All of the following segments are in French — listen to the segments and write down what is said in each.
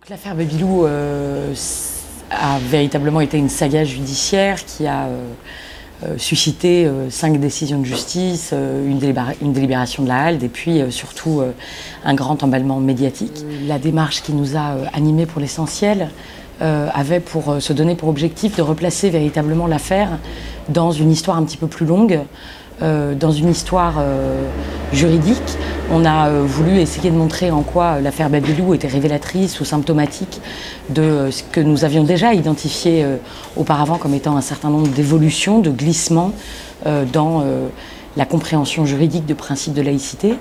L'affaire Babylou a véritablement été une saga judiciaire qui a suscité 5 décisions de justice, une délibération de la HALD et puis surtout un grand emballement médiatique. La démarche qui nous a animés pour l'essentiel avait pour se donner pour objectif de replacer véritablement l'affaire dans une histoire un petit peu plus longue, dans une histoire juridique. On a voulu essayer de montrer en quoi l'affaire Babylou était révélatrice ou symptomatique de ce que nous avions déjà identifié auparavant comme étant un certain nombre d'évolutions, de glissements dans la compréhension juridique de principes de laïcité.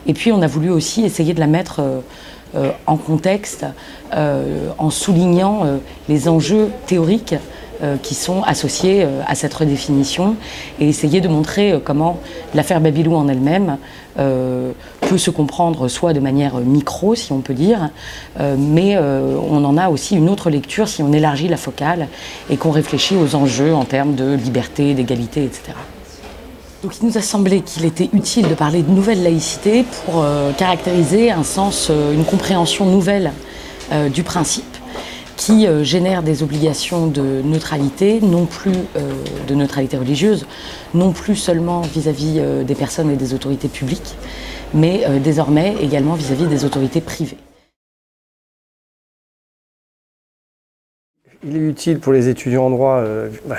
Et puis on a voulu aussi essayer de la mettre en contexte en soulignant les enjeux théoriques qui sont associés à cette redéfinition et essayer de montrer comment l'affaire Babylou en elle-même peut se comprendre soit de manière micro, si on peut dire, mais on en a aussi une autre lecture si on élargit la focale et qu'on réfléchit aux enjeux en termes de liberté, d'égalité, etc. Donc il nous a semblé qu'il était utile de parler de nouvelle laïcité pour caractériser un sens, une compréhension nouvelle du principe qui génère des obligations de neutralité, non plus de neutralité religieuse, non plus seulement vis-à-vis des personnes et des autorités publiques, mais désormais également vis-à-vis des autorités privées. Il est utile pour les étudiants en droit,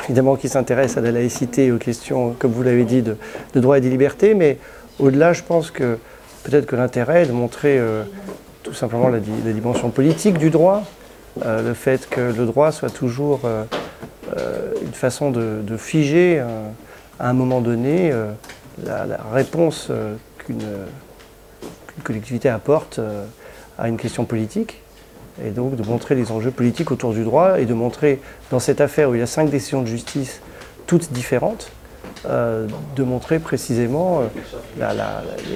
évidemment, qui s'intéressent à la laïcité et aux questions, comme vous l'avez dit, de droit et de liberté, mais au-delà, je pense que peut-être que l'intérêt est de montrer tout simplement la dimension politique du droit, le fait que le droit soit toujours une façon de figer à un moment donné la réponse qu'une collectivité apporte à une question politique. Et donc de montrer les enjeux politiques autour du droit et de montrer dans cette affaire où il y a 5 décisions de justice toutes différentes, de montrer précisément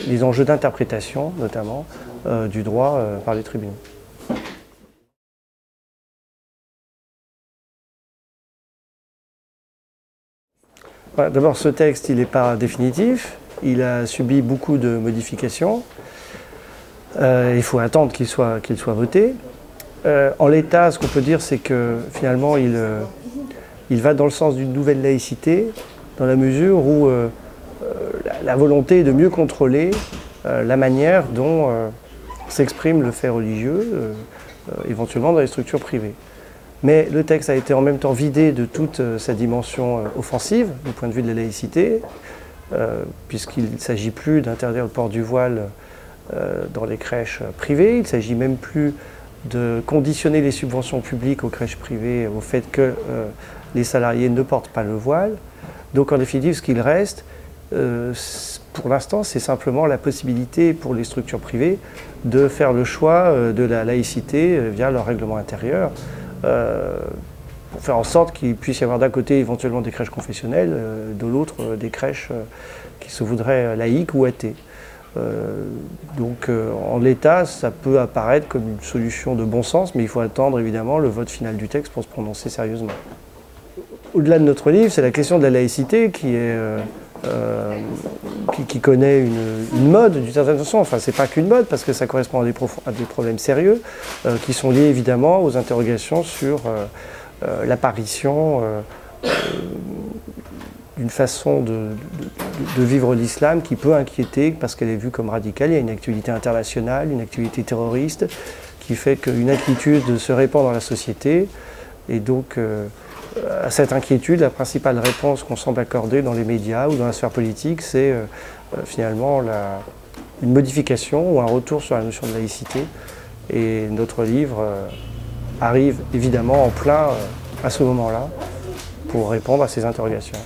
les enjeux d'interprétation notamment du droit par les tribunaux. Voilà, d'abord ce texte il n'est pas définitif, il a subi beaucoup de modifications, il faut attendre qu'il soit voté. En l'état, ce qu'on peut dire, c'est que finalement, il va dans le sens d'une nouvelle laïcité, dans la mesure où la volonté est de mieux contrôler la manière dont s'exprime le fait religieux, éventuellement dans les structures privées. Mais le texte a été en même temps vidé de toute sa dimension offensive, du point de vue de la laïcité, puisqu'il ne s'agit plus d'interdire le port du voile dans les crèches privées, il ne s'agit même plus de conditionner les subventions publiques aux crèches privées au fait que les salariés ne portent pas le voile. Donc en définitive, ce qu'il reste, pour l'instant, c'est simplement la possibilité pour les structures privées de faire le choix de la laïcité via leur règlement intérieur, pour faire en sorte qu'il puisse y avoir d'un côté éventuellement des crèches confessionnelles, de l'autre des crèches qui se voudraient laïques ou athées. Donc en l'état, ça peut apparaître comme une solution de bon sens, mais il faut attendre évidemment le vote final du texte pour se prononcer sérieusement. Au-delà de notre livre, c'est la question de la laïcité qui connaît une mode d'une certaine façon. Enfin, c'est pas qu'une mode, parce que ça correspond à des problèmes sérieux qui sont liés évidemment aux interrogations sur l'apparition d'une façon de vivre l'islam qui peut inquiéter parce qu'elle est vue comme radicale. Il y a une actualité internationale, une actualité terroriste qui fait qu'une inquiétude se répand dans la société. Et donc, à cette inquiétude, la principale réponse qu'on semble accorder dans les médias ou dans la sphère politique, c'est finalement une modification ou un retour sur la notion de laïcité. Et notre livre arrive évidemment en plein à ce moment-là pour répondre à ces interrogations.